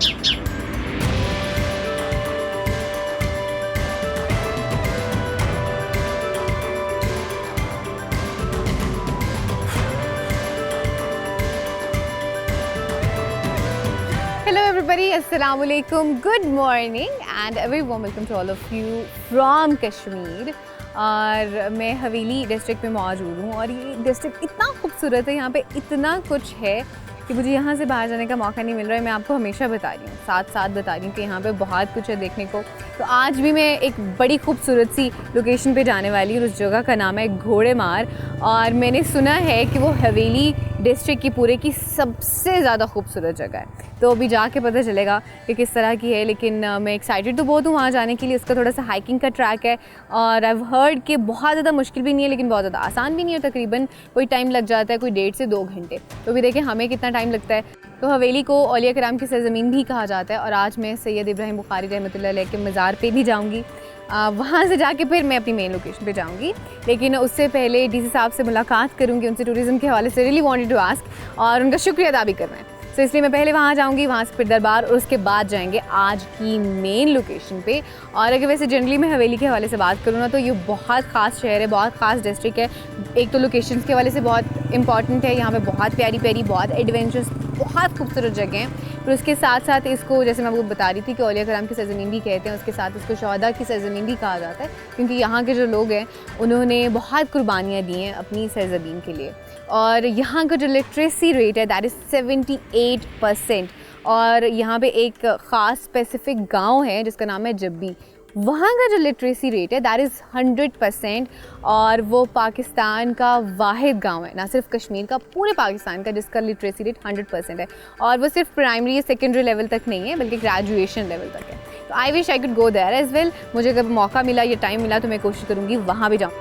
Hello everybody, Assalamu alaikum, good morning and a very warm welcome to all of you from Kashmir। और मैं हवेली district में मौजूद हूँ और ये डिस्ट्रिक्ट इतना खूबसूरत है, यहाँ पे इतना कुछ है कि मुझे यहाँ से बाहर जाने का मौका नहीं मिल रहा है। मैं आपको हमेशा बता रही हूँ, साथ साथ बता रही हूँ कि यहाँ पे बहुत कुछ है देखने को। तो आज भी मैं एक बड़ी खूबसूरत सी लोकेशन पे जाने वाली हूँ। उस जगह का नाम है घोड़े मार और मैंने सुना है कि वो हवेली डिस्ट्रिक्ट की पूरे की सबसे ज़्यादा खूबसूरत जगह है। तो अभी जाके पता चलेगा कि किस तरह की है, लेकिन मैं एक्साइटेड तो बहुत हूँ वहाँ जाने के लिए। उसका थोड़ा सा हाइकिंग का ट्रैक है और आई हर्ड कि बहुत ज़्यादा मुश्किल भी नहीं है लेकिन बहुत ज़्यादा आसान भी नहीं है। तकरीबन कोई टाइम लग जाता है, कोई 1.5 से 2 घंटे। तो भी देखें हमें कितना टाइम लगता है। तो हवेली को औलिया कराम की सरज़मीन भी कहा जाता है और आज मैं सैयद इब्राहिम बुखारी रहमतुल्लाह अलैह के मज़ार पे भी जाऊँगी। वहाँ से जाके फिर मैं अपनी मेन लोकेशन पे जाऊँगी, लेकिन उससे पहले डीसी साहब से मुलाकात करूँगी, उनसे टूरिज़्म के हवाले से रियली वांटेड टू आस्क और उनका शुक्रिया अदा भी करना है। तो इसलिए मैं पहले वहाँ जाऊँगी, वहाँ से फिर दरबार और उसके बाद जाएंगे आज की मेन लोकेशन पे। और अगर वैसे जनरली मैं हवेली के हवाले से बात करूँ ना तो ये बहुत ख़ास शहर है, बहुत ख़ास डिस्ट्रिक्ट है। एक तो लोकेशंस के हवाले से बहुत इंपॉर्टेंट है, यहाँ पे बहुत प्यारी प्यारी, बहुत एडवेंचरस, बहुत खूबसूरत जगह हैं। फिर उसके साथ साथ इसको, जैसे मैं आपको बता रही थी कि औलिया कराम की सरज़मीन भी कहते हैं, उसके साथ इसको शहदा की सरज़मीन भी कहा जाता है क्योंकि यहाँ के जो लोग हैं उन्होंने बहुत कुर्बानियाँ दी हैं अपनी सरज़मीन के लिए। और यहाँ का जो लिटरेसी रेट है दैट इज़ 78%। और यहाँ पे एक ख़ास स्पेसिफ़िक गांव है जिसका नाम है जब्बी, वहाँ का जो लिटरेसी रेट है दैट इज़ 100%। और वो पाकिस्तान का वाहिद गांव है, ना सिर्फ कश्मीर का, पूरे पाकिस्तान का, जिसका लिटरेसी रेट 100% है। और वो सिर्फ प्राइमरी या सेकेंडरी लेवल तक नहीं है बल्कि ग्रेजुएशन लेवल तक है। तो I wish I could go there as well. मुझे अगर मौका मिला या टाइम मिला तो मैं कोशिश करूँगी वहाँ भी जाऊँ।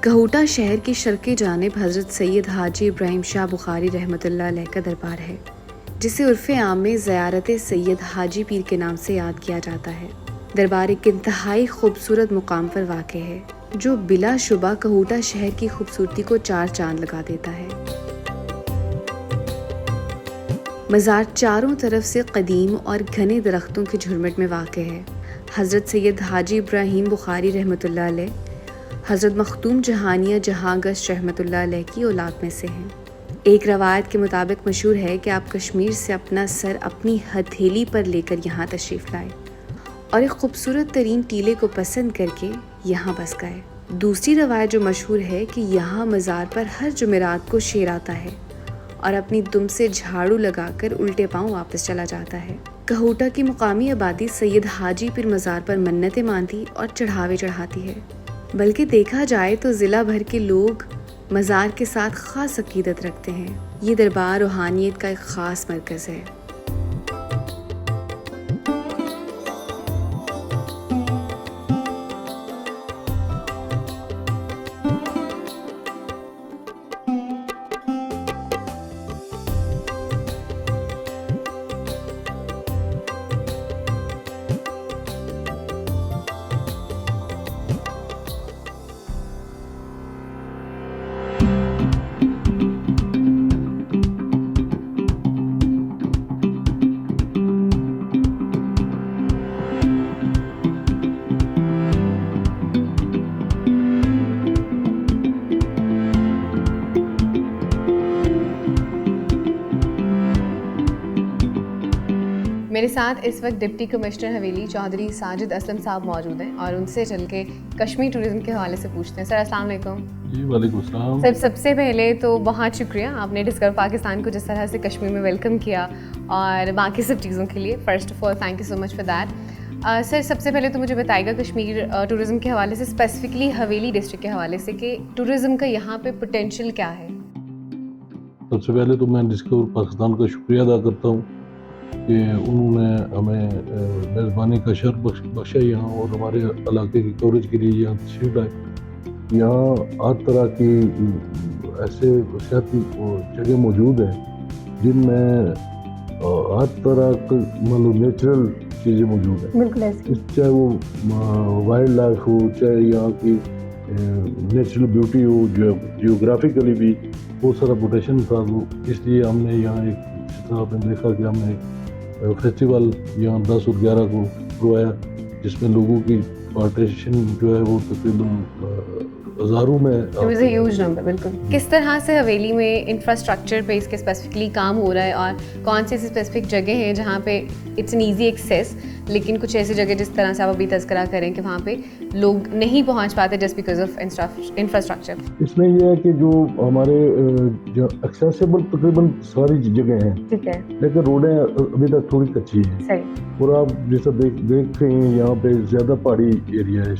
कहूटा शहर की शर्क़ी जानिब हज़रत सैयद हाजी इब्राहिम शाह बुखारी रहमतुल्लाह अलैह का दरबार है, जिसे उर्फ़ आम में ज़ियारत सैयद हाजी पीर के नाम से याद किया जाता है। दरबार एक इंतहाई खूबसूरत मुकाम पर वाक़ है जो बिलाशुबा कहूटा शहर की खूबसूरती को 4 चांद लगा देता है। मज़ार चारों तरफ से कदीम और घने दरख्तों के झुरमुट में वाक़ है। हज़रत सैयद हाजी इब्राहिम बुखारी रहमतुल्लाह अलैह हज़रत मखदूम जहानिया जहांगश रहमतुल्लाह अलैह की औलाद में से हैं। एक रवायत के मुताबिक मशहूर है कि आप कश्मीर से अपना सर अपनी हथेली पर लेकर यहाँ तशरीफ़ लाए और एक खूबसूरत तरीन टीले को पसंद करके यहाँ बस गए। दूसरी रवायत जो मशहूर है कि यहाँ मज़ार पर हर जुमेरात को शेर आता है और अपनी दुम से झाड़ू लगाकर उल्टे पांव वापस चला जाता है। कहूटा की मुकामी आबादी सैयद हाजी पीर मज़ार पर मन्नतें मानती और चढ़ावे चढ़ाती है। बल्कि देखा जाए तो ज़िला भर के लोग मज़ार के साथ ख़ास अक़ीदत रखते हैं। ये दरबार रूहानियत का एक ख़ास मरकज़ है। मेरे साथ इस वक्त डिप्टी कमिश्नर हवेली चौधरी साजिद असलम साहब मौजूद हैं और उनसे चल के कश्मीर टूरिज़्म के हवाले से पूछते हैं। सर अस्सलाम वालेकुम। जी वालेकुम सलाम। सर सबसे पहले तो बहुत शुक्रिया, आपने डिस्कवर पाकिस्तान को जिस तरह से कश्मीर में वेलकम किया और बाकी सब चीज़ों के लिए first of all thank you so much for that. Sir सबसे पहले तो मुझे बताइएगा कश्मीर टूरिज़्म के हवाले से, स्पेसिफिकली हवेली डिस्ट्रिक्ट के हवाले से, कि टूरिज़्म का यहाँ पे पोटेंशियल क्या है। सबसे पहले तो मैं डिस्कवर पाकिस्तान का शुक्रिया अदा करता हूँ कि उन्होंने हमें मेज़बानी का शर्फ बख्शा यहाँ और हमारे इलाके की कवरेज के लिए यहाँ तशरीफ़ लाए। यहाँ हर तरह की ऐसे सियाती जगह मौजूद हैं जिनमें हर तरह की मतलब नेचुरल चीज़ें मौजूद हैं। बिल्कुल ऐसे चाहे वो वाइल्ड लाइफ हो, चाहे यहाँ की नेचुरल ब्यूटी हो, जियोग्राफिकली भी बहुत सारा पोटेंशियल था। वो इसलिए हमने यहाँ एक, जिस तरह आपने देखा कि हमने एक फेस्टिवल यहाँ 10 और 11 को करवाया, जिसमें लोगों की पार्टिसिपेशन जो है वो तकरीबन हज़ारों में it was a huge number. बिल्कुल। किस तरह से हवेली में इंफ्रास्ट्रक्चर पे इसके स्पेसिफिकली काम हो रहा है और कौन सी ऐसी स्पेसिफिक जगह हैं जहाँ पे इट्स एन ईजी एक्सेस, लेकिन कुछ ऐसी जगह जिस तरह से आप अभी तज़किरा करें कि वहाँ पे लोग नहीं पहुँच पाते जस्ट बिकॉज ऑफ इंफ्रास्ट्रक्चर? इसमें यह है कि जो हमारे जो एक्सेसिबल तकरीबन सारी जगह हैं, ठीक है, लेकिन रोडें अभी तक थोड़ी कच्ची हैं। सही। और आप जैसा देख रहे हैं यहाँ पे ज़्यादा पहाड़ी एरिया है,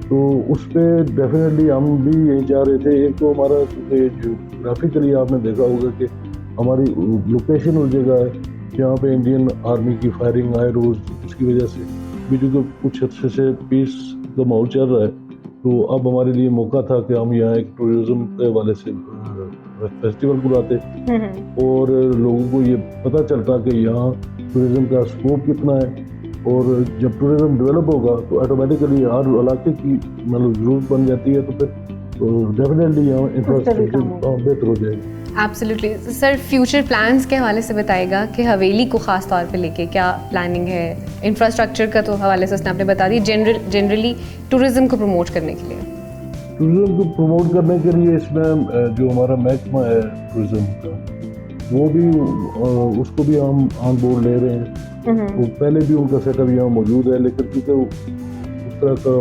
तो उस पर डेफिनेटली हम भी यही चाह रहे थे। एक तो हमारा जियोग्राफिकली आपने देखा होगा कि हमारी लोकेशन उस जगह है जहाँ पे इंडियन आर्मी की फायरिंग आए रोज़, उसकी वजह से भी जो कुछ अच्छे से पीस का माहौल चल रहा है, तो अब हमारे लिए मौका था कि हम यहाँ एक टूरिज़्म के हवाले से फेस्टिवल बुलाते और लोगों को ये पता चलता कि यहाँ टूरिज़्म का स्कोप कितना है। और जब टूरिज़्म डेवलप होगा तो ऑटोमेटिकली हर इलाके की मतलब ज़रूरत बन जाती है, तो फिर डेफिनेटली यहाँ इंफ्रास्ट्रक्चर बेहतर हो जाएगी। एब्सोल्युटली। सर, फ्यूचर प्लान्स के हवाले से बताएगा कि हवेली को ख़ास तौर पे लेके क्या प्लानिंग है? इंफ्रास्ट्रक्चर का तो हवाले से उसने आपने बता दी, जनरली टूरिज़्म को प्रमोट करने के लिए। टूरिज़्म को प्रमोट करने के लिए इसमें जो हमारा महकमा है टूरिज़्म का, वो भी उसको भी हम ऑन बोर्ड ले रहे हैं। वो पहले भी उनका सेटअप यहाँ मौजूद है, लेकिन क्योंकि उस तरह का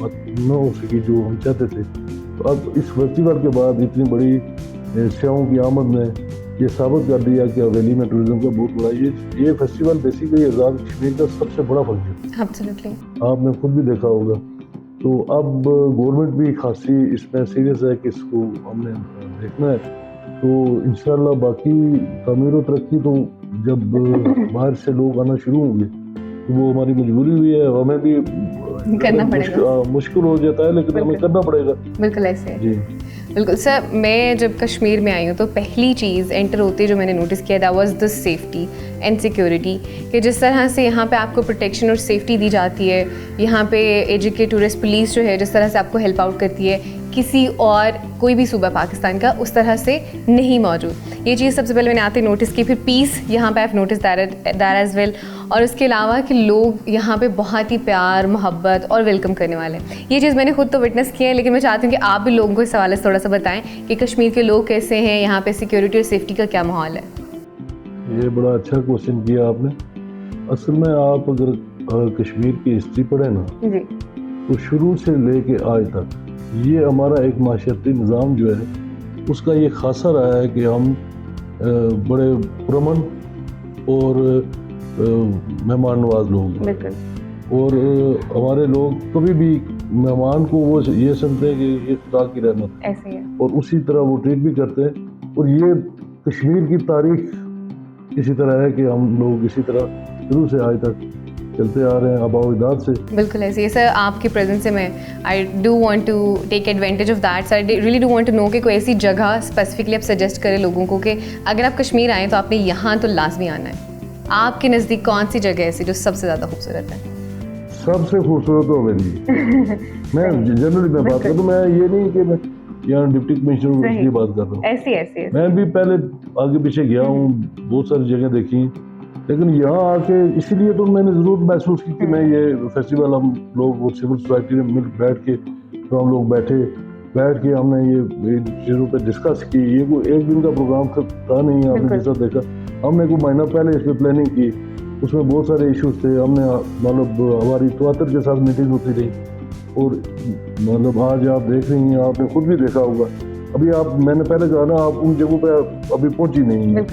बात न हो सकी जो हम चाहते थे, तो अब इस फेस्टिवल के बाद इतनी बड़ी सेवाओं की आमद ने ये साबित कर दिया कि हवेली में टूरिज़्म का बहुत बड़ा ये फेस्टिवल बेसिकली आज़ाद कश्मीर का सबसे बड़ा फंक्शन है। एब्सोल्युटली। आपने खुद भी देखा होगा। तो अब गवर्नमेंट भी खासी इसमें सीरियस है कि इसको हमने देखना है। तो इंशाल्लाह बाकी तमीर और तरक्की तो जब बाहर से लोग आना शुरू होंगे तो वो हमारी मजबूरी हुई है, हमें भी करना पड़ेगा। मुश्किल हो जाता है, लेकिन हमें करना पड़ेगा। बिल्कुल ऐसे जी। बिल्कुल सर, मैं जब कश्मीर में आई हूँ तो पहली चीज़ एंटर होते जो मैंने नोटिस किया that was the safety and security, कि जिस तरह से यहाँ पे आपको प्रोटेक्शन और सेफ्टी दी जाती है, यहाँ पे एजुकेट टूरिस्ट पुलिस जो है जिस तरह से आपको हेल्प आउट करती है, किसी और कोई भी सूबा पाकिस्तान का उस तरह से नहीं मौजूद। ये चीज़ सबसे पहले मैंने आते नोटिस की। फिर पीस यहाँ पे I notice that as well, और उसके अलावा कि लोग यहाँ पे बहुत ही प्यार मोहब्बत और वेलकम करने वाले हैं। ये चीज़ मैंने खुद तो विटनेस किया है, लेकिन मैं चाहती हूँ कि आप भी लोगों को इस हवाले से थोड़ा सा बताएं कि कश्मीर के लोग कैसे हैं, यहाँ पे सिक्योरिटी और सेफ्टी का क्या माहौल है। ये बड़ा अच्छा क्वेश्चन किया आपने। असल में आप अगर कश्मीर की हिस्ट्री पढ़े ना जी, तो शुरू से लेके आज तक ये हमारा एक माशरती निज़ाम जो है उसका ये खासा रहा है कि हम बड़े पुरअमन और मेहमान नवाज लोग हैं। और हमारे लोग कभी भी मेहमान को वो ये समझते हैं कि ये खुदा की रहमत ऐसे है, और उसी तरह वो ट्रीट भी करते हैं। और ये कश्मीर की तारीख इसी तरह है कि हम लोग इसी तरह शुरू से आज तक चलते आ रहे हैं आबाद से। बिल्कुल ऐसे ही सर, आपके प्रेजेंस से मैं I do want to take advantage of that sir. I really do want to know कि कोई ऐसी जगह स्पेसिफिकली आप सजेस्ट करें लोगों को कि अगर आप कश्मीर आएँ तो आपने यहाँ तो लाजमी आना है। आपके नज़दीक कौन सी जगह ऐसी जो सबसे ज़्यादा खूबसूरत है? सबसे खूबसूरत हो मेरी मैं जनरली मैं बात करूँ, मैं ये नहीं कि मैं यहाँ डिप्टी कमिश्नर की बात कर रहा हूँ। ऐसी मैं भी पहले आगे पीछे गया हूँ, बहुत सारी जगह देखी, लेकिन यहाँ आके इसीलिए तो मैंने ज़रूर महसूस की कि मैं ये फेस्टिवल हम लोग और सिविल सोसाइटी में मिल बैठ के तो हम लोग बैठ के हमने ये चीज़ों पे डिस्कस की। ये कोई एक दिन का प्रोग्राम था नहीं, आपने जैसा देखा हमने कोई महीना पहले इस पर प्लानिंग की, उसमें बहुत सारे इश्यूज थे। हमने मतलब हमारी तवातर के साथ मीटिंग होती रही और मतलब आज आप देख रही हैं, आपने खुद भी देखा होगा। अभी आप मैंने पहले कहा ना, आप उन जगहों पे अभी पहुंची नहीं है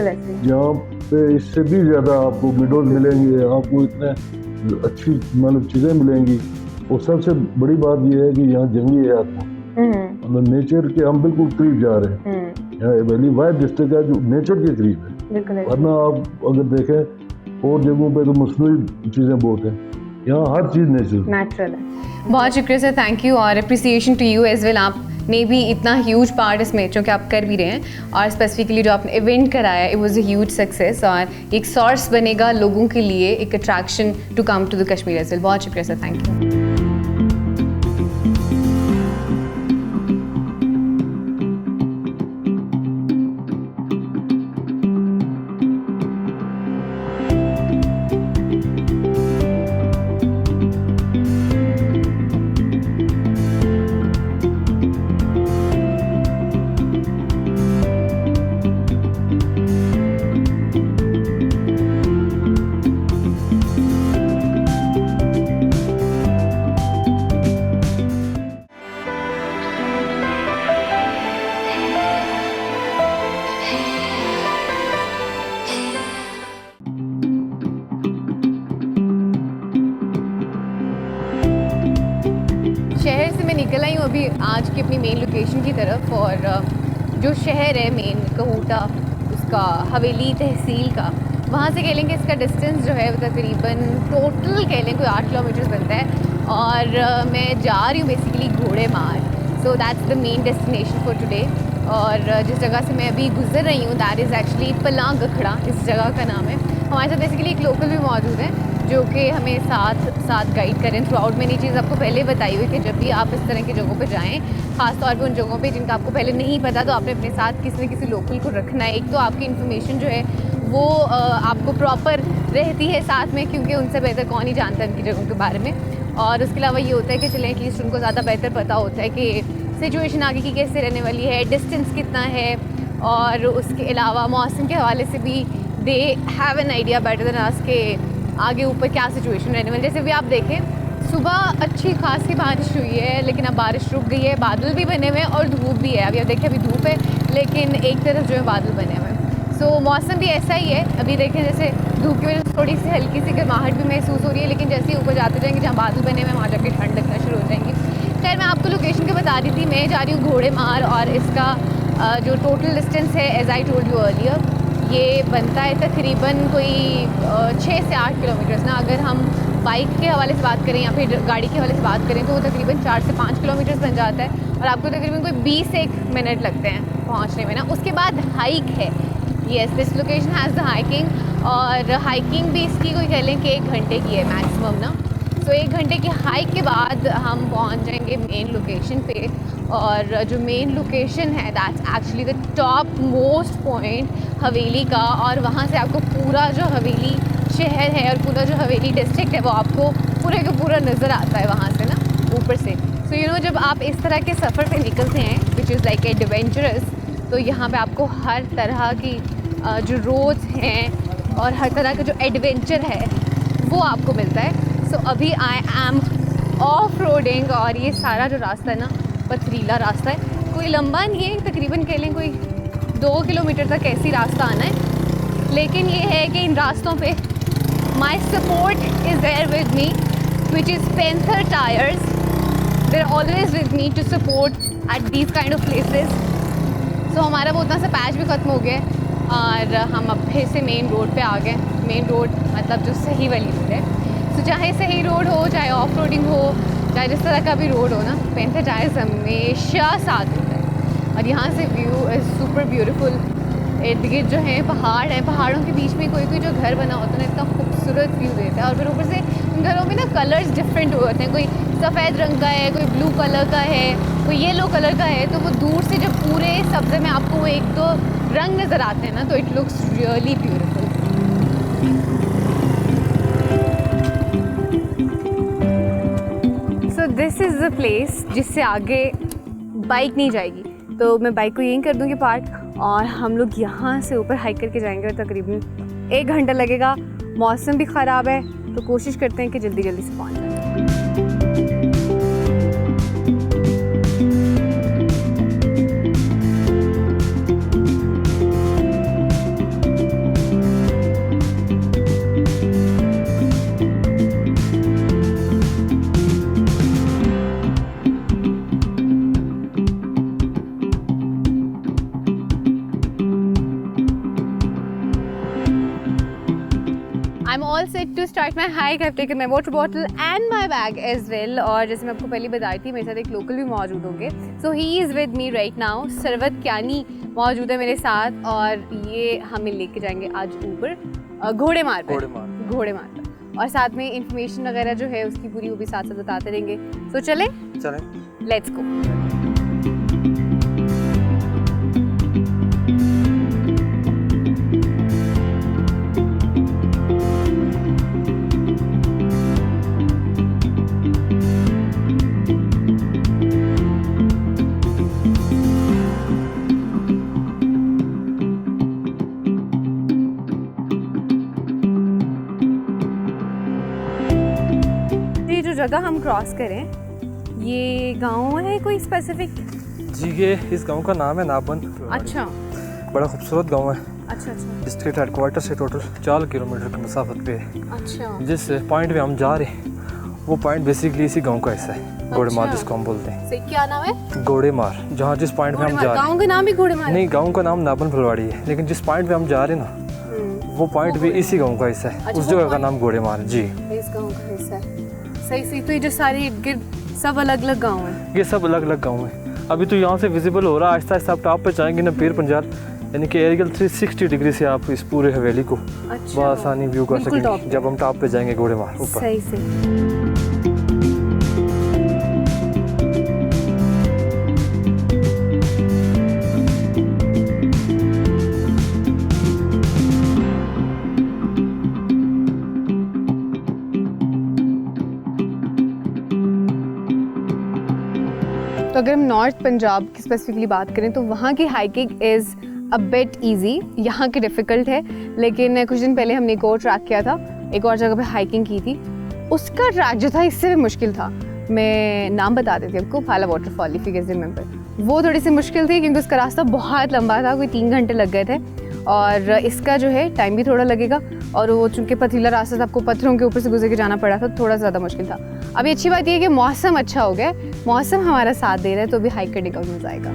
जहाँ पे इससे भी ज़्यादा आपको विडोज मिलेंगे, आपको इतने अच्छी मतलब चीज़ें मिलेंगी। और सबसे बड़ी बात यह है कि यहाँ जंगली हयात मतलब नेचर के हम बिल्कुल करीब जा रहे हैं। यहाँ वैली वाइड डिस्ट्रिक्ट है जो नेचर के करीब है, वरना आप अगर देखें और जगहों पे तो मसनूई चीज़ें बहुत हैं। यहाँ हर चीज़ नेचुरल। नेचुरल है। बहुत शुक्रिया सर, थैंक यू, और appreciation to you as well. आपने भी इतना ह्यूज पार्ट इसमें चूँकि आप कर भी रहे हैं, और स्पेसिफिकली जो आपने इवेंट कराया it was a huge success, और एक सोर्स बनेगा लोगों के लिए, एक attraction to come to the Kashmir as well. बहुत शुक्रिया सर, थैंक यू। शहर से मैं निकल आई हूँ अभी आज की अपनी मेन लोकेशन की तरफ, और जो शहर है मेन कहूटा, उसका हवेली तहसील का, वहाँ से कह लेंगे इसका डिस्टेंस जो है वो तकरीबन टोटल कह लें कोई 8 किलोमीटर बनता है, और मैं जा रही हूँ बेसिकली घोड़े मार। So that's the main destination for today. और जिस जगह से मैं अभी गुजर रही हूँ दैट इज़ एक्चुअली पलां गखड़ा, इस जगह का नाम है। हमारे साथ बेसिकली एक लोकल भी मौजूद है जो कि हमें साथ गाइड करें थ्रू आउट। मैंने ये चीज़ आपको पहले बताई हुई कि जब भी आप इस तरह की जगहों पर जाएँ, ख़ासतौर पे उन जगहों पे जिनका आपको पहले नहीं पता, तो आपने अपने साथ किसी न किसी लोकल को रखना है। एक तो आपकी इन्फॉर्मेशन जो है वो आपको प्रॉपर रहती है साथ में, क्योंकि उनसे बेहतर कौन ही जानता है उनकी जगहों के बारे में। और उसके अलावा ये होता है कि चलें एटलीस्ट उनको ज़्यादा बेहतर पता होता है कि सिचुएशन आगे की कैसे रहने वाली है, डिस्टेंस कितना है, और उसके अलावा मौसम के हवाले से भी they have an idea better than us के आगे ऊपर क्या सिचुएशन रहने वाली। जैसे भी आप देखें सुबह अच्छी खासी बारिश हुई है, लेकिन अब बारिश रुक गई है, बादल भी बने हुए हैं और धूप भी है। अभी आप देखें अभी धूप है, लेकिन एक तरफ जो है बादल बने हुए हैं। सो मौसम भी ऐसा ही है। अभी देखें जैसे धूप की वजह से थोड़ी सी हल्की सी गर्माहट भी महसूस हो रही है, लेकिन जैसे ही ऊपर जाते जाएंगे जहाँ बादल बने हुए हैं वहाँ जाके ठंड लगना शुरू हो जाएंगी। खैर मैं आपको लोकेशन के बता रही थी, मैं जा रही हूँ घोड़े मार, और इसका जो टोटल डिस्टेंस है as I told you earlier, ये बनता है तकरीबन कोई 6 से 8 किलोमीटर्स ना। अगर हम बाइक के हवाले से बात करें या फिर गाड़ी के हवाले से बात करें तो वो तकरीबन 4 से 5 किलोमीटर्स बन जाता है, और आपको तकरीबन कोई 20 से 1 मिनट लगते हैं पहुंचने में ना। उसके बाद हाइक है, yes this location has the hiking, और हाइकिंग भी इसकी कोई कह लें कि 1 घंटे की है मैक्सिमम ना। तो 1 घंटे की हाइक के बाद हम पहुंच जाएंगे मेन लोकेशन पे, और जो मेन लोकेशन है that's actually the top most point हवेली का, और वहाँ से आपको पूरा जो हवेली शहर है और पूरा जो हवेली डिस्ट्रिक्ट है वो आपको पूरे का पूरा नज़र आता है वहाँ से ना ऊपर से। सो यू नो जब आप इस तरह के सफ़र पे निकलते हैं विच इज़ लाइक एडवेंचरस, तो यहाँ पे आपको हर तरह की जो रोड्स हैं और हर तरह का जो एडवेंचर है वो आपको मिलता है। सो अभी आई एम ऑफ रोडिंग, और ये सारा जो रास्ता है ना पथरीला रास्ता है, कोई लंबा नहीं है, तकरीबन कह लें कोई 2 किलोमीटर तक ऐसी रास्ता आना है। लेकिन ये है कि इन रास्तों पे my support is there with me which is Panther tyres, they're always with me to support at these kind of places. So हमारा वो उतना सा पैच भी ख़त्म हो गया है, और हम अब फिर से मेन रोड पे आ गए। मेन रोड मतलब जो सही वाली रोड है। तो चाहे सही रोड हो, चाहे ऑफ रोडिंग हो, चाहे जिस तरह का भी रोड हो ना, पेंथर टायर्स हमेशा साथ होता है। और यहाँ से व्यू इज़ सुपर ब्यूटीफुल। इर्द गिर्द जो है पहाड़ है, पहाड़ों के बीच में कोई कोई जो घर बना होता है ना, इतना खूबसूरत व्यू देता है। और फिर ऊपर से उन घरों में ना कलर्स डिफरेंट होते हैं, कोई सफ़ेद रंग का है, कोई ब्लू कलर का है, कोई येलो कलर का है। तो वो दूर से जब पूरे सब्ज़े में आपको वो एक दो रंग नज़र आते हैं ना, तो it looks really beautiful. So this is the place जिससे आगे बाइक नहीं जाएगी, तो मैं बाइक को यहीं कर दूँगी पार्क, और हम लोग यहाँ से ऊपर हाइक करके जाएंगे, और तकरीबन 1 घंटा लगेगा। मौसम भी ख़राब है, तो कोशिश करते हैं कि जल्दी जल्दी से पहुँच जाए। I'm all set to start my hike. I've taken my water bottle and my bag as well. और जैसे मैं आपको पहले बताई थी, मेरे साथ एक लोकल भी मौजूद होंगे. So he is with me right now. Sarwat Kayani मौजूद है मेरे साथ और ये हमें लेके जाएंगे आज ऊपर घोड़े मार पर. और साथ में इंफॉर्मेशन वगैरह जो है उसकी पूरी वो भी साथ साथ बताते रहेंगे. So चलें? Let's go. जो जगह हम क्रॉस करें ये गांव है कोई स्पेसिफिक? जी ये इस गांव का नाम है नाबन. अच्छा. बड़ा खूबसूरत गांव है. अच्छा. डिस्ट्रिक्ट हेडक्वार्टर से टोटल 4 किलोमीटर की मसाफत पे है. अच्छा. जिस पॉइंट पे हम जा रहे हैं वो पॉइंट बेसिकली इसी गांव का हिस्सा है. घोड़े मार जिसको हम बोलते हैं. सही क्या नाम है? घोड़े मार. जहाँ जिस पॉइंट पे हम जा रहे हैं. गाँव का नाम भी घोड़े मार? नहीं, गाँव का नाम नाबन फुलवाड़ी है, लेकिन जिस पॉइंट पे हम जा रहे हैं ना वो पॉइंट भी इसी गाँव का हिस्सा है. उस जगह का नाम घोड़े मार. जी इस गाँव का हिस्सा है. सही. तो ये जो सारे इर्द गिर्द सब अलग अलग गाँव हैं? ये सब अलग अलग गाँव हैं. अभी तो यहाँ से विजिबल हो रहा है. आहिस्ता आहिस्ता आप टॉप पे जाएंगे ना पीर पंजाल, यानी कि एरियल 360 डिग्री से आप इस पूरे हवेली को बआसानी व्यू कर सकेंगे जब हम टॉप पे जाएंगे घोड़े मार ऊपर. सही से. तो अगर हम नॉर्थ पंजाब की स्पेसिफिकली बात करें तो वहाँ की hiking is a bit easy. यहाँ की डिफ़िकल्ट है, लेकिन कुछ दिन पहले हमने एक और ट्रैक किया था, एक और जगह पे हाइकिंग की थी. उसका ट्रैक जो था इससे भी मुश्किल था. मैं नाम बता देती हूँ आपको, फाला waterfall, if you can remember. वो थोड़ी सी मुश्किल थी क्योंकि उसका रास्ता बहुत लंबा था, कोई 3 घंटे लग गए थे. और इसका जो है टाइम भी थोड़ा लगेगा, और वो चूँकि पथरीला रास्ता था, आपको पत्थरों के ऊपर से गुजर के जाना पड़ा था, थोड़ा ज़्यादा मुश्किल था. अभी अच्छी बात यह है कि मौसम अच्छा हो गया, मौसम हमारा साथ दे रहा है, तो अभी हाइक करने का भी मज़ा आएगा.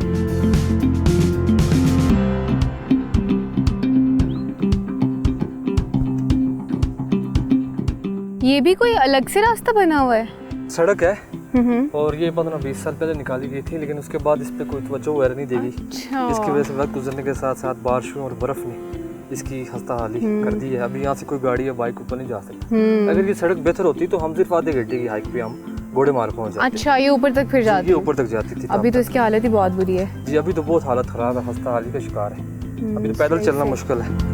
ये भी कोई अलग से रास्ता बना हुआ है? सड़क है और ये 15-20 साल पहले निकाली गई थी, लेकिन उसके बाद इस पे कोई तवज्जो वगैरह नहीं देगी. अच्छा. इसकी वजह से वक्त गुजरने के साथ साथ बारिशों और बर्फ़ ने इसकी खस्ता हाली कर दी है. अभी यहाँ से कोई गाड़ी या बाइक ऊपर नहीं जा सकती. अगर ये सड़क बेहतर होती तो हम सिर्फ आधे घंटे की हाइक पे हम घोड़े मार पहुँच जाते. अच्छा, ये ऊपर तक फिर जाती? ये ऊपर तक जाती थी. अभी तो इसकी हालत ही बहुत बुरी है. जी अभी तो बहुत हालत ख़राब है, खस्ता हाली का शिकार है. अभी तो पैदल चलना मुश्किल है.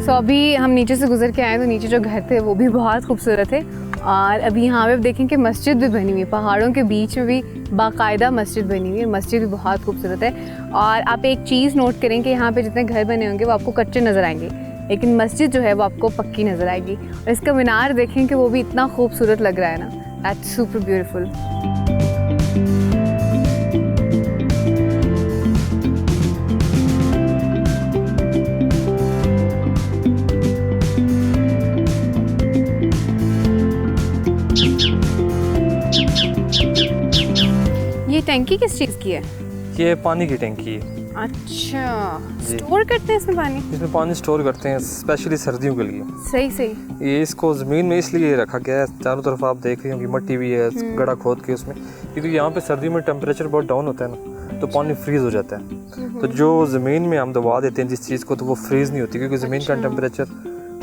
तो अभी हम नीचे से गुजर के आए तो नीचे जो घर थे वो भी बहुत खूबसूरत थे. और अभी यहाँ पे आप देखें कि मस्जिद भी बनी हुई है, पहाड़ों के बीच में भी बाकायदा मस्जिद बनी हुई है. मस्जिद भी बहुत खूबसूरत है. और आप एक चीज़ नोट करें कि यहाँ पे जितने घर बने होंगे वो आपको कच्चे नज़र आएंगे, लेकिन मस्जिद जो है वो आपको पक्की नज़र आएगी. और इसका मीनार देखें कि वो भी इतना खूबसूरत लग रहा है ना. That's super beautiful. ये टैंकी किस चीज़ की है? ये पानी की टैंकी है. अच्छा, स्टोर करते हैं इसमें पानी? इसमें पानी स्टोर करते हैं स्पेशली सर्दियों के लिए. सही. ये इसको ज़मीन में इसलिए रखा गया है, चारों तरफ आप देख रहे हो कि मट्टी भी है, गड्ढा खोद के उसमें, क्योंकि यहाँ पे सर्दियों में टेम्परेचर बहुत डाउन होता है ना, तो पानी फ्रीज़ हो जाता है. तो जो ज़मीन में हम दबा देते हैं जिस चीज़ को, तो वो फ्रीज़ नहीं होती, क्योंकि ज़मीन का टेम्परेचर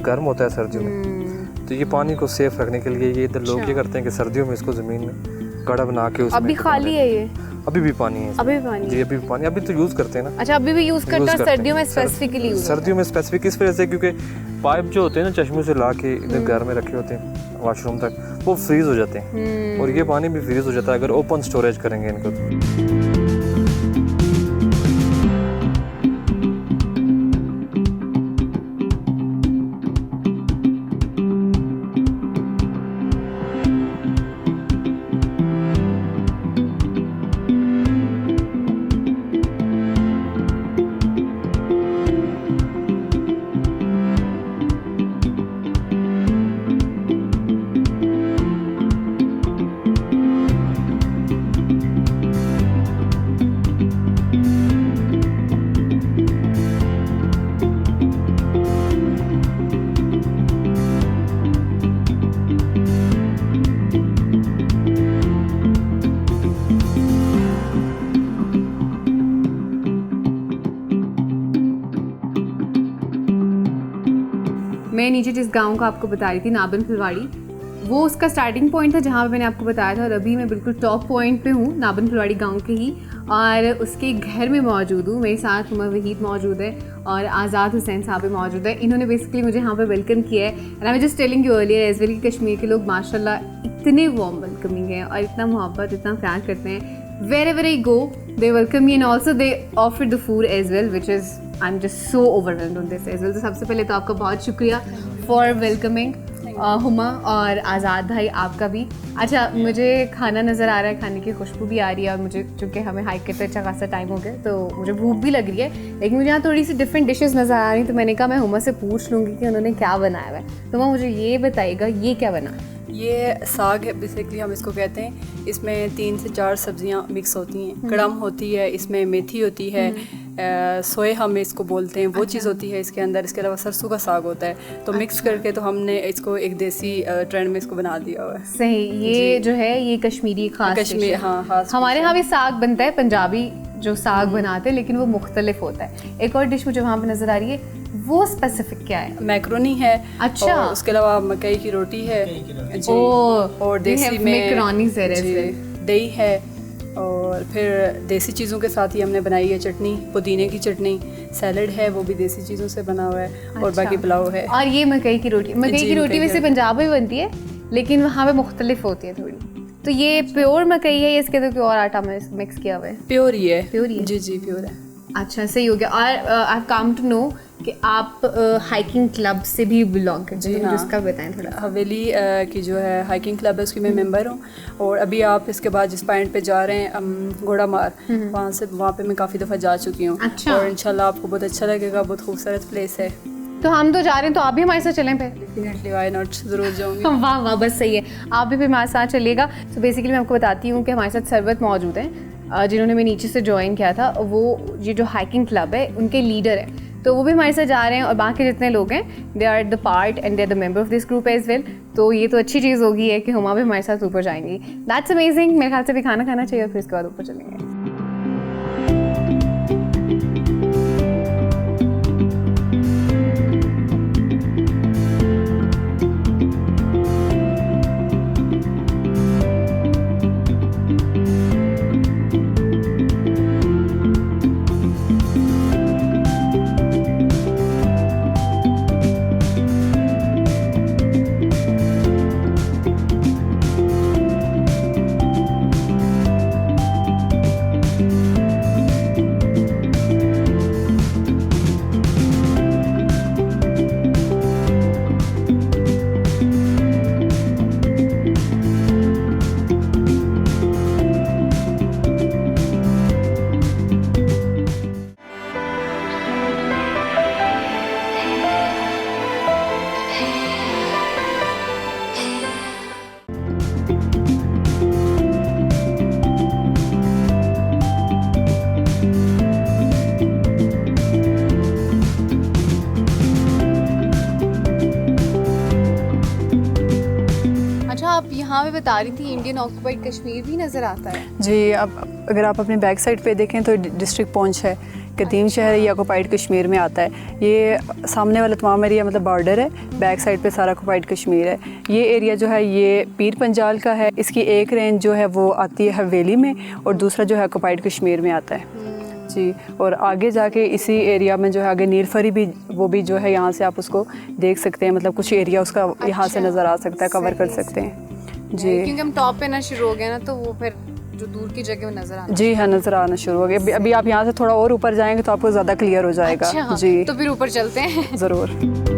गर्म होता है सर्दियों में. तो ये पानी को सेफ रखने के लिए ये इधर लोग ये करते हैं कि सर्दियों में इसको ज़मीन में गड्ढा बना के उसमें. अभी खाली है ये? अभी भी पानी है. अभी भी पानी? जी अभी भी पानी. अभी तो यूज़ करते हैं ना. अच्छा, अभी भी यूज़ करते हैं. सर्दियों में स्पेसिफिकली यूज़? सर्दियों में स्पेसिफिक इस वजह से क्योंकि पाइप जो होते हैं ना चश्मों से ला के इधर घर में रखे होते हैं वॉशरूम तक, वो फ्रीज़ हो जाते हैं. और ये पानी भी फ्रीज़ हो जाता है अगर ओपन स्टोरेज करेंगे इनको. मैं नीचे जिस गांव का आपको बता रही थी, नाबन फुलवाड़ी, वो उसका स्टार्टिंग पॉइंट था जहाँ पे मैंने आपको बताया था, और अभी मैं बिल्कुल टॉप पॉइंट पे हूँ, नाबन फुलवाड़ी गांव के ही, और उसके घर में मौजूद हूँ। मेरे साथ हुमा वहीद मौजूद है और आज़ाद हुसैन साहब भी मौजूद है। इन्होंने बेसिकली मुझे यहाँ पे वेलकम किया है। And I am just telling you earlier as well कि कश्मीर के लोग माशाल्लाह इतने वार्म वेलकमिंग हैं और इतना मोहब्बत, इतना प्यार करते हैं। wherever I go they welcome me and also they offer the food as well, which is I'm just so overwhelmed on this as well. तो सबसे पहले तो आपका बहुत शुक्रिया for welcoming हुमा, और आज़ाद भाई आपका भी। अच्छा, मुझे खाना नज़र आ रहा है, खाने की खुशबू भी आ रही है, और मुझे चूँकि हमें हाइक करते अच्छा खासा टाइम हो गया तो मुझे भूख भी लग रही है, लेकिन मुझे यहाँ थोड़ी सी डिफरेंट डिशेस नज़र आ रही हैं, तो मैंने कहा मैं हुमा से पूछ लूँगी कि उन्होंने क्या बनाया हुआ है। तो हुमा मुझे ये बताइएगा, ये क्या बना है? ये साग है बेसिकली, हम इसको कहते हैं। इसमें 3 से 4 सब्जियां मिक्स होती हैं। कड़म होती है, इसमें मेथी होती है, सोए हम इसको बोलते हैं, वो चीज़ होती है इसके अंदर। इसके अलावा सरसों का साग होता है। तो मिक्स करके तो हमने इसको एक देसी ट्रेंड में इसको बना दिया हुआ है। सही, ये जो है ये कश्मीरी खास कश्मीर, हाँ खास। हमारे यहाँ भी साग बनता है, पंजाबी जो साग बनाते हैं, लेकिन वो मुख्तलिफ होता है। एक और डिश मुझे वहाँ पे नज़र आ रही है, वो स्पेसिफिक क्या है? मैक्रोनी है। अच्छा। और उसके अलावा मकई की रोटी है जी। और देसी में दही है, और फिर देसी चीज़ों के साथ ही हमने बनाई है चटनी, पुदीने की चटनी, सैलड है, वो भी देसी चीज़ों से बना हुआ है। और बाकी पुलाव है। और ये मकई की रोटी, मकई की रोटी वैसे पंजाब में बनती है, लेकिन वहाँ पे मुख्तलिफ होती है थोड़ी। तो ये प्योर मकई है, इसके तो कोई और आटा मिक्स किया हुआ है? प्योर ही है। प्योर ही है? जी जी प्योर है। अच्छा, सही हो गया। और आई कम टू नो कि आप हाइकिंग क्लब से भी बिलोंग करते हैं, हाँ। जिसका बताएं थोड़ा। हवेली की जो है हाइकिंग क्लब है, उसकी मैं मेंबर हूँ। और अभी आप इसके बाद जिस पॉइंट पे जा रहे हैं घोड़ा मार, वहाँ पे मैं काफ़ी दफ़ा जा चुकी हूँ। अच्छा। और इंशाल्लाह आपको बहुत अच्छा लगेगा, बहुत खूबसूरत प्लेस है। तो हम तो जा रहे हैं, तो आप भी हमारे साथ चलें पे? डेफिनेटली, व्हाई नॉट, ज़रूर जाऊँगी। वाह वाह, बस सही है, आप भी फिर हमारे साथ चलिएगा। तो बेसिकली मैं आपको बताती हूँ कि हमारे साथ सरवत मौजूद हैं, जिन्होंने मैं नीचे से ज्वाइन किया था। वो ये जो हाइकिंग क्लब है उनके लीडर हैं, तो वो भी हमारे साथ जा रहे हैं। और बाकी जितने लोग हैं, they are the part and they are the member of this group as well. तो ये तो अच्छी चीज़ होगी है कि हुमा भी हमारे साथ ऊपर जाएंगी। That's amazing. मेरे ख्याल से भी खाना खाना चाहिए और फिर उसके बाद ऊपर चलेंगे। आप यहाँ पे बता रही थी इंडियन ऑक्यूपाइड कश्मीर भी नज़र आता है जी। अब अगर आप अपने बैक साइड पे देखें तो डिस्ट्रिक्ट पौंछ है, कदीम शहर, ये ऑक्यूपाइड कश्मीर में आता है। ये सामने वाला तमाम एरिया मतलब बॉर्डर है, बैक साइड पे सारा ऑक्यूपाइड कश्मीर है। ये एरिया जो है ये पीर पंजाल का है। इसकी एक रेंज जो है वो आती है हवेली में, और दूसरा जो है ऑक्यूपाइड कश्मीर में आता है जी। और आगे जाके इसी एरिया में जो है आगे नीलफरी भी, वो भी जो है यहाँ से आप उसको देख सकते हैं, मतलब कुछ एरिया उसका यहाँ से नज़र आ सकता है, कवर कर सकते हैं जी। क्योंकि हम टॉप पे ना शुरू हो गए ना, तो वो फिर जो दूर की जगह वो नज़र आना। जी हाँ, नज़र आना शुरू हो गया। अभी आप यहाँ से थोड़ा और ऊपर जाएंगे तो आपको ज़्यादा क्लियर हो जाएगा। अच्छा, जी तो फिर ऊपर चलते हैं। ज़रूर।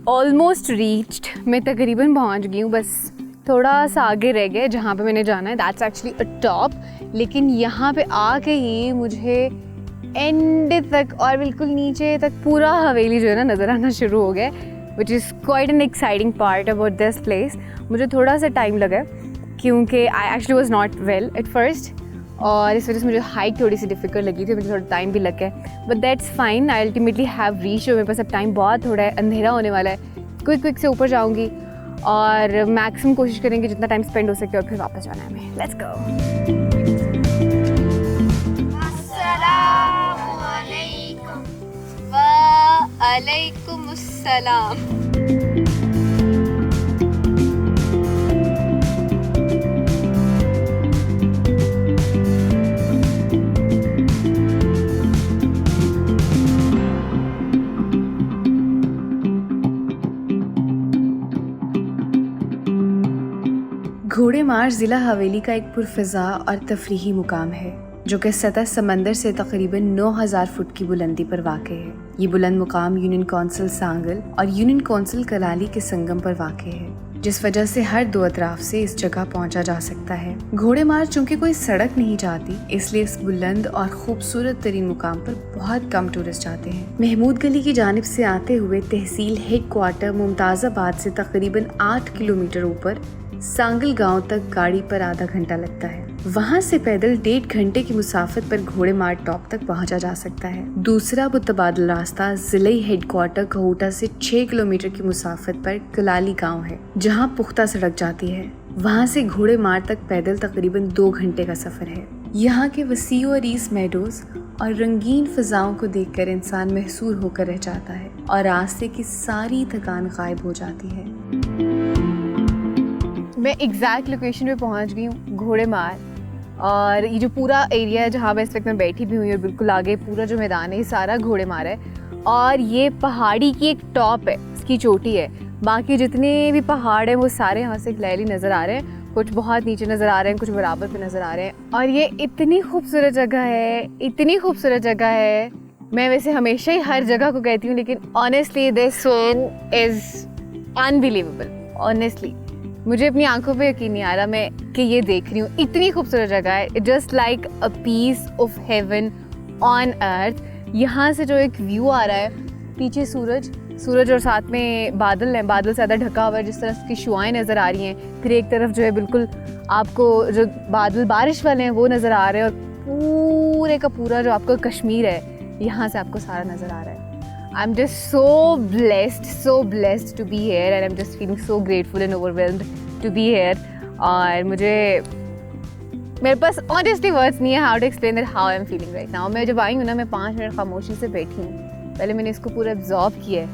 ऑलमोस्ट रीच्ड, मैं तकरीबन पहुंच गई हूँ, बस थोड़ा सा आगे रह गया जहाँ पे मैंने जाना है, दैट्स एक्चुअली अ टॉप। लेकिन यहाँ पे आके ही मुझे एंड तक और बिल्कुल नीचे तक पूरा हवेली जो है ना नज़र आना शुरू हो गया, which is quite an exciting part about this place. मुझे थोड़ा सा टाइम लगा क्योंकि I actually was not well at first, और इस वजह से मुझे हाइक थोड़ी सी डिफ़िकल्ट लगी थी, मुझे थोड़ा टाइम भी लग गया, but that's fine. I ultimately have reach. मेरे पास अब टाइम बहुत थोड़ा है, अंधेरा होने वाला है, क्विक से ऊपर जाऊँगी और मैक्सिमम कोशिश करेंगे जितना टाइम स्पेंड हो सके और फिर वापस जाना है हमें। Let's go. अस्सलामुअलैकुम व अलैकुमुस्सलाम। घोड़े मार ज़िला हवेली का एक पुरफ़िज़ा और तफरीही मुकाम है जो कि सतह समंदर से तकरीबन 9000 फुट की बुलंदी पर वाक़ है। ये बुलंद मुकाम यूनियन कौंसिल सांगल और यूनियन कौंसिल कलाली के संगम पर वाक़ है, जिस वजह से हर दो अतराफ से इस जगह पहुंचा जा सकता है। घोड़े मार चूँकि कोई सड़क नहीं जाती, इसलिए इस बुलंद और खूबसूरत तरीन मुकाम पर बहुत कम टूरिस्ट आते हैं। महमूद गली की जानिब से आते हुए तहसील हेड क्वार्टर मुमताज़ाबाद से तकरीबन 8 किलोमीटर ऊपर सांगल गांव तक गाड़ी पर आधा घंटा लगता है। वहां से पैदल 1.5 घंटे की मुसाफत पर घोड़े मार टॉप तक पहुंचा जा सकता है। दूसरा मुतबादल रास्ता जिले हेड क्वार्टर कहूटा से 6 किलोमीटर की मुसाफत पर कलाली गांव है, जहां पुख्ता सड़क जाती है। वहां से घोड़े मार तक पैदल तकरीबन 2 घंटे का सफर है। यहाँ के वसी और ईस मेडोज और रंगीन फिजाओं को देखकर इंसान महसूर होकर रह जाता है और रास्ते की सारी थकान गायब हो जाती है। मैं एग्जैक्ट लोकेशन पे पहुंच गई हूँ, घोड़े मार। और ये जो पूरा एरिया है जहाँ मैं इस वक्त मैं बैठी भी हुई और बिल्कुल आगे पूरा जो मैदान है ये सारा घोड़े मार है। और ये पहाड़ी की एक टॉप है, इसकी चोटी है। बाकी जितने भी पहाड़ हैं वो सारे यहाँ से क्लियरली नज़र आ रहे हैं, कुछ बहुत नीचे नज़र आ रहे हैं, कुछ बराबर पे नज़र आ रहे हैं। और ये इतनी खूबसूरत जगह है, इतनी खूबसूरत जगह है। मैं वैसे हमेशा ही हर जगह को कहती हूँ, लेकिन honestly this one is unbelievable. Honestly मुझे अपनी आंखों पे यकीन नहीं आ रहा मैं कि ये देख रही हूँ। इतनी खूबसूरत जगह है, just like a piece of heaven on earth. यहाँ से जो एक व्यू आ रहा है, पीछे सूरज और साथ में बादल हैं, बादल से ज़्यादा ढका हुआ है, जिस तरह की शुआएं नज़र आ रही हैं। फिर एक तरफ जो है बिल्कुल आपको जो बादल बारिश वाले हैं वो नज़र आ रहे हैं, और पूरे का पूरा जो आपका कश्मीर है यहाँ से आपको सारा नज़र आ रहा है। I'm just so blessed to be here, and I'm just feeling so grateful and overwhelmed to be here. और मेरे पास honestly words नहीं है how to explain that how I'm feeling right now. मैं जब आई हूँ ना, मैं 5 मिनट खामोशी से बैठी हूँ, पहले मैंने इसको पूरा absorb किया है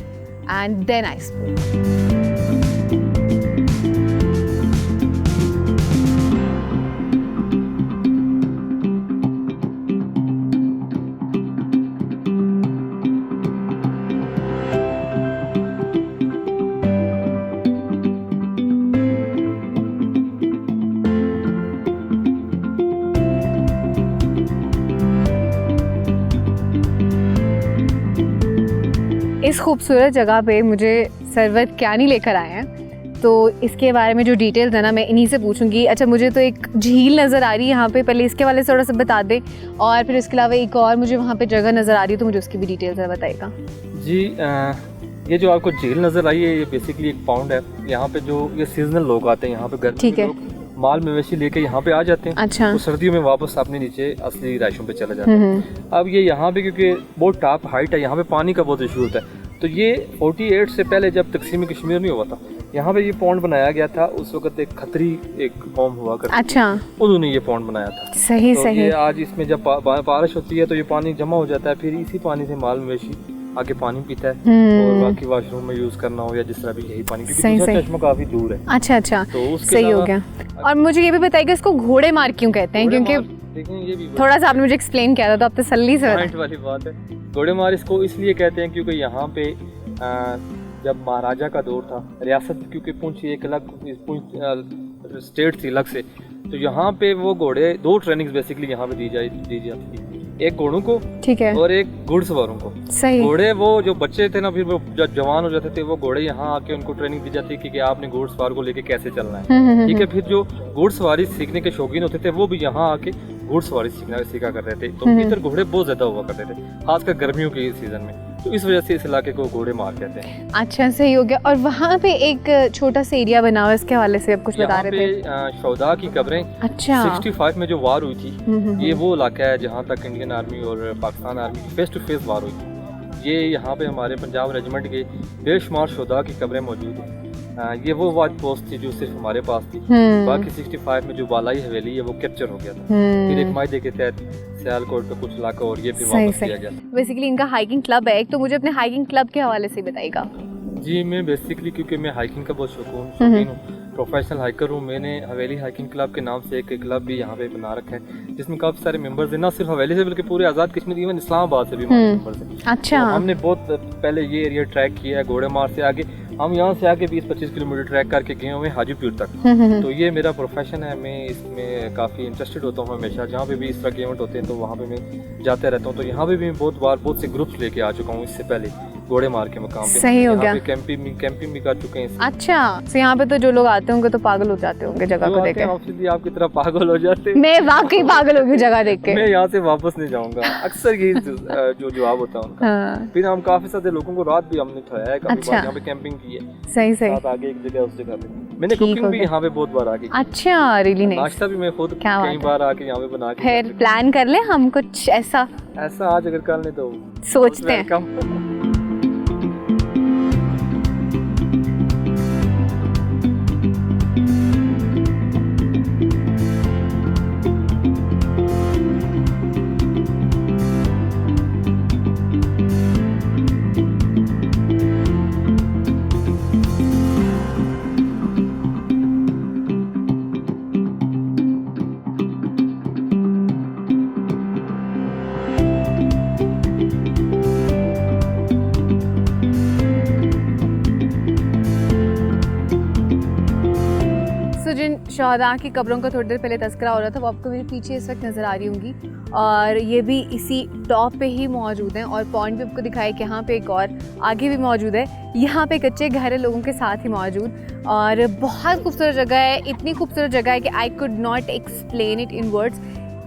and then I spoke. इस खूबसूरत जगह पे मुझे सरवत क्या नहीं लेकर आए हैं, तो इसके बारे में जो डिटेल्स है ना मैं इन्हीं से पूछूंगी। अच्छा, मुझे तो एक झील नज़र आ रही है यहाँ पे, पहले इसके वाले से थोड़ा सा बता दें, और फिर इसके अलावा एक और मुझे वहाँ पे जगह नज़र आ रही है, तो मुझे उसकी भी डिटेल्स है बताइएगा जी। ये जो आपको झील नज़र आई है, ये बेसिकली एक पाउंड है। यहाँ पे जो ये सीजनल लोग आते हैं, यहाँ पे गर्मी ठीक है, माल मवेशी लेके यहाँ पे आ जाते हैं। अच्छा। तो सर्दियों में वापस अपने नीचे असली राइशों पे चले जाते हैं। अब ये यहाँ पे क्योंकि बहुत टॉप हाइट है, यहाँ पे पानी का बहुत इशू होता है, तो ये 48 से पहले जब तकसीम कश्मीर नहीं हुआ था, यहाँ पे ये पॉन्ड बनाया गया था। उस वक्त एक खतरी एक कौम हुआ करती, अच्छा, उन्होंने ये पॉन्ड बनाया था। सही तो सही। ये आज इसमें जब बारिश होती है तो ये पानी जमा हो जाता है, फिर इसी पानी से माल मवेशी आके पानी पीता है, और बाकी वॉशरूम में यूज करना हो या जिस तरह भी यही पानी, क्योंकि दूसरा चश्मा काफी दूर है। अच्छा अच्छा, तो उसके सही हो गया। और मुझे ये भी बताइएगा इसको घोड़े मार क्यों कहते हैं, क्योंकि ये भी थोड़ा सा आपने मुझे एक्सप्लेन किया था, तो आप तसल्ली से पॉइंट वाली बात है। घोड़े मार इसको इसलिए कहते हैं क्योंकि यहाँ पे जब महाराजा का दौर था, रियासत क्योंकि पुंछ एक अलग स्टेट थी अलग से, तो यहाँ पे वो घोड़े 2 ट्रेनिंग्स बेसिकली यहाँ पे दी जाती थी। एक घोड़ों को ठीक है, और एक घुड़सवारों को। सही। घोड़े वो जो बच्चे थे ना, फिर वो जब जवान हो जाते थे वो घोड़े यहाँ आके उनको ट्रेनिंग दी जाती कि आपने घुड़सवार को लेके कैसे चलना है। ठीक है, फिर जो घुड़सवारी सीखने के शौकीन होते थे वो भी यहाँ आके घुड़सवारी सीखा करते थे। तो इधर घोड़े बहुत ज्यादा हुआ करते थे, खासकर गर्मियों के सीजन में। तो इस वजह से इस इलाके को घोड़े मार कहते हैं। अच्छा, सही हो गया। और वहाँ पे एक छोटा सा एरिया बना हुआ है, इसके हवाले से आप कुछ बता रहे थे। शौदा की कब्रें, अच्छा, 65 में जो वार हुई थी, ये वो इलाका है जहाँ तक इंडियन आर्मी और पाकिस्तान आर्मी की फेस टू फेस वार हुई थी। ये यहाँ पे हमारे पंजाब रेजिमेंट के बेशुमार शौदा की कब्रें मौजूद हैं। ये वो वाच पोस्ट थी जो सिर्फ हमारे पास थी। बाकी 65 में जो बालाई हवेली है वो कैप्चर हो गया था। फिर एक मायदे के तहत सियालकोट का कुछ इलाका और ये फिर वापस किया गया। बेसिकली इनका हाइकिंग क्लब है, तो मुझे अपने हाइकिंग क्लब के हवाले से बताइएगा। जी, मैं बेसिकली क्योंकि मैं हाइकिंग का बहुत शौकीन हूँ, प्रोफेशनल हाइकर हूँ। मैंने हवेली हाइकिंग क्लब के नाम से एक क्लब भी यहाँ पे बना रखा है, जिसमें काफ़ी सारे मेंबर्स हैं, ना सिर्फ हवेली से बल्कि पूरे आज़ाद कश्मीर, इवन इस्लामाबाद से भी हमारे मेंबर्स हैं। अच्छा, तो हमने बहुत पहले ये एरिया ट्रैक किया है। घोड़ेमार से आगे हम यहाँ से आगे 20-25 किलोमीटर ट्रैक करके गए हुए हाजीपुर तक। तो ये मेरा प्रोफेशन है, मैं इसमें काफ़ी इंटरेस्टेड होता हूँ हमेशा। जहाँ पे भी इस तरह के इवेंट होते हैं तो वहाँ पे मैं जाते रहता हूँ। तो यहाँ पे भी मैं बहुत बार बहुत से ग्रुप्स लेके आ चुका हूँ इससे पहले घोड़े मार के मकाम पे। सही हो गया। कैंपिंग भी कर चुके हैं। अच्छा, तो यहाँ पे तो जो लोग आते होंगे तो पागल हो जाते होंगे जगह को देख के। ऑब्वियसली आपकी तरह पागल हो जाते हैं। मैं वाकई पागल हो गई जगह देख के। मैं यहाँ से वापस नहीं जाऊंगा, अक्सर यही जो जवाब होता है उनका। हाँ। फिर हम काफी सारे लोगों को रात भी हमने ठहराया है, काफी अच्छा। बार यहाँ पे कैंपिंग की है। सही सही। रात आगे एक जगह उस जगह पे मैंने ठीक हो कुकिंग भी गया। यहाँ पे बहुत बार आके। अच्छा, रियली नाइस। नाश्ता भी मैं खुद क्या कई बात बार आके यहाँ पे बना के फिर प्लान कर ले हम कुछ ऐसा, ऐसा आज अगर कर ले तो सोचते हैं। welcome। जिन शहदा की कब्रों का थोड़ी देर पहले तस्करा हो रहा था वो आपको मेरे पीछे इस वक्त नज़र आ रही होंगी, और ये भी इसी टॉप पे ही मौजूद हैं। और पॉइंट भी आपको दिखाया कि यहाँ पे एक और आगे भी मौजूद है। यहाँ पे कच्चे घर है लोगों के साथ ही मौजूद, और बहुत खूबसूरत जगह है। इतनी खूबसूरत जगह है कि I could not explain it in words.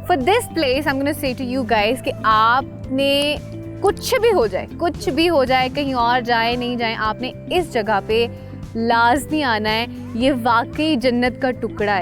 For this place I am gonna say to you guys कि आपने कुछ भी हो जाए, कहीं और जाए नहीं जाए, आपने इस जगह पे लाजमी आना है। ये वाकई जन्नत का टुकड़ा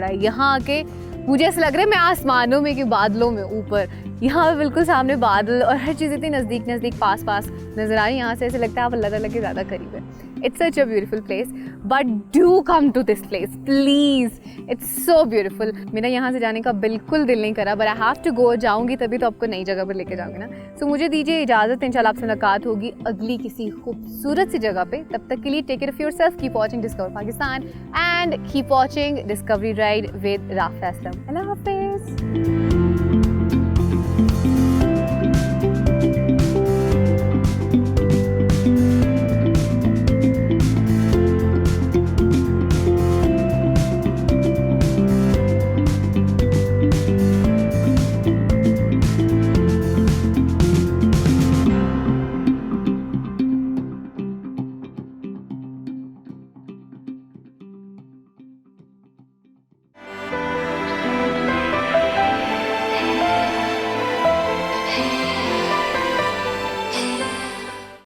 है, यहाँ आके मुझे ऐसा लग रहा है मैं आसमानों में कि बादलों में ऊपर, यहाँ पे बिल्कुल सामने बादल और हर चीज़ इतनी नज़दीक पास नज़र आ रही है। यहाँ से ऐसे लगता है आप अल्लाह ताला के ज़्यादा करीब है। It's such a beautiful place, but do come to this place please, it's so beautiful. मेरा यहाँ से जाने का बिल्कुल दिल नहीं करा, but I have to go. जाऊँगी तभी तो आपको नई जगह पर लेके जाऊँगी ना। सो मुझे दीजिए इजाज़त, इंशाल्लाह आपसे मुलाकात होगी अगली किसी खूबसूरत सी जगह पे। तब तक के लिए take care of yourself, keep watching discover Pakistan and keep watching discovery ride with Rafia Aslam. अल्लाह हाफिज़।